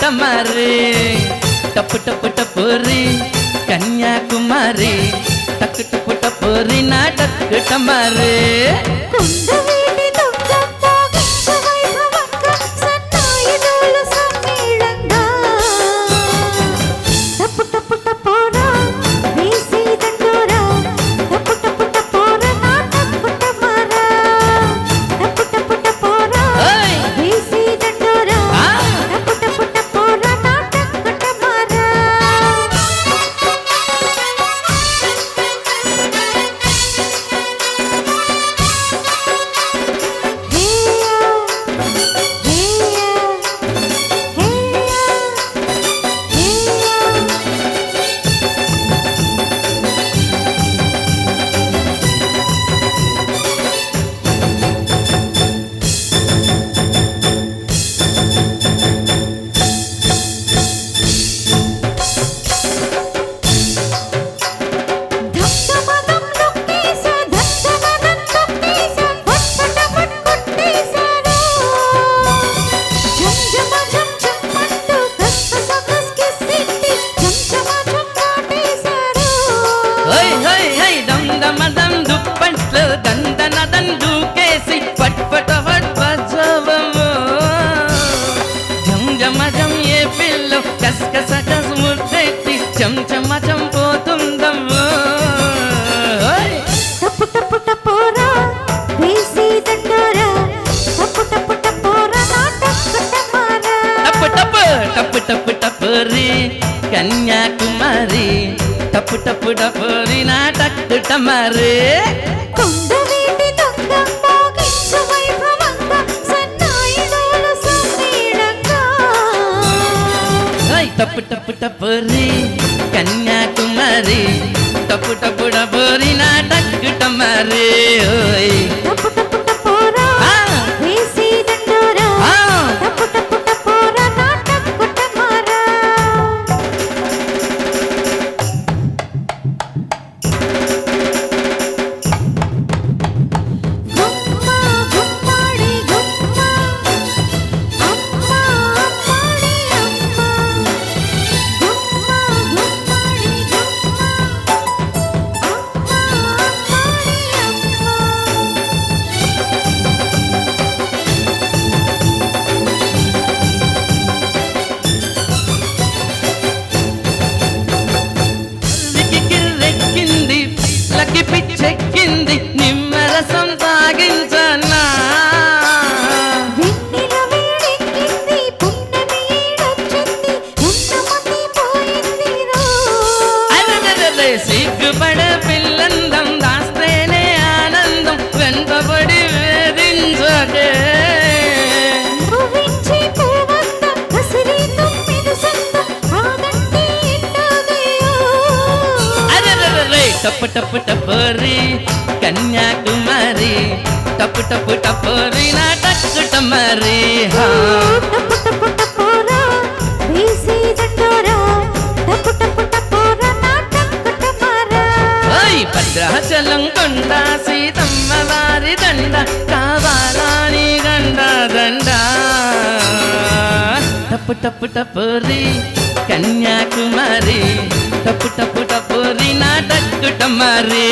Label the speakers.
Speaker 1: టమారే టప్పు టప్పు tapori Kanyakumari tuck టప్పు tapori నా tuck టమారే చెంచమచం పోతుందమ్మో
Speaker 2: టప్పు టప్పు టపోరా వేసి దండోరా టప్పు టప్పు టపోరా నా టక్కు టమారా
Speaker 1: టప్పు టప్పు టప్పు టప్పు టపోరి కన్యాకుమారి టప్పు టప్పు టపోరి నా టక్కు టమారే
Speaker 2: కొండవీటి దొంగ మోగించు వైభవంగా సన్నాయిడోలు సమ్మేళంగా
Speaker 1: టప్పు టప్పు టపోరి కన్యాకుమారి టప్పు టప్పు టపోరి నా టక్కు టమారే
Speaker 2: టప్పు టప్పు టపోరా వేసి దండోరా టప్పు టప్పు టపోరా నా టక్కు టమారా గుమ్మ గుమ్మాడి గుమ్మ అమ్మ అమ్మాడి అమ్మ గుమ్మ గుమ్మాడి గుమ్మ అమ్మ అమ్మాడి అమ్మ
Speaker 1: రెక్కింది లకి పిచ్చెక్కింది నిమ్మరసం తాగించన్నా
Speaker 2: వెన్నెల వేడెక్కింది పున్నమి ఈడొచ్చింది ఉన్నమతి పోయిందిరో
Speaker 1: అరగరే సిగ్గుపడ పిల్లందం దాస్తేనే ఆనందం వెంటబడి వేధించకే
Speaker 2: నువ్వించే పూవంతం కసిరి తొమ్మిది సంతం ఆగంటే ఎట్టాగయ్యో
Speaker 1: అరగరే టప్పు టప్పు టపోరి కన్యాకుమారి టప్పు టప్పు టపోరి నా టక్కు టమారి
Speaker 2: టప్పు టప్పు టపోరా వేసి దండోరా టప్పు టప్పు టపోరా నా టక్కు టమారా
Speaker 1: భద్రాచలం కొండ సీతమ్మ వారి దండ కావాలని గండ దండ టప్పు టప్పు టపోరి కన్యాకుమారి టప్పు టప్పు టపోరి నా టక్కు టమారి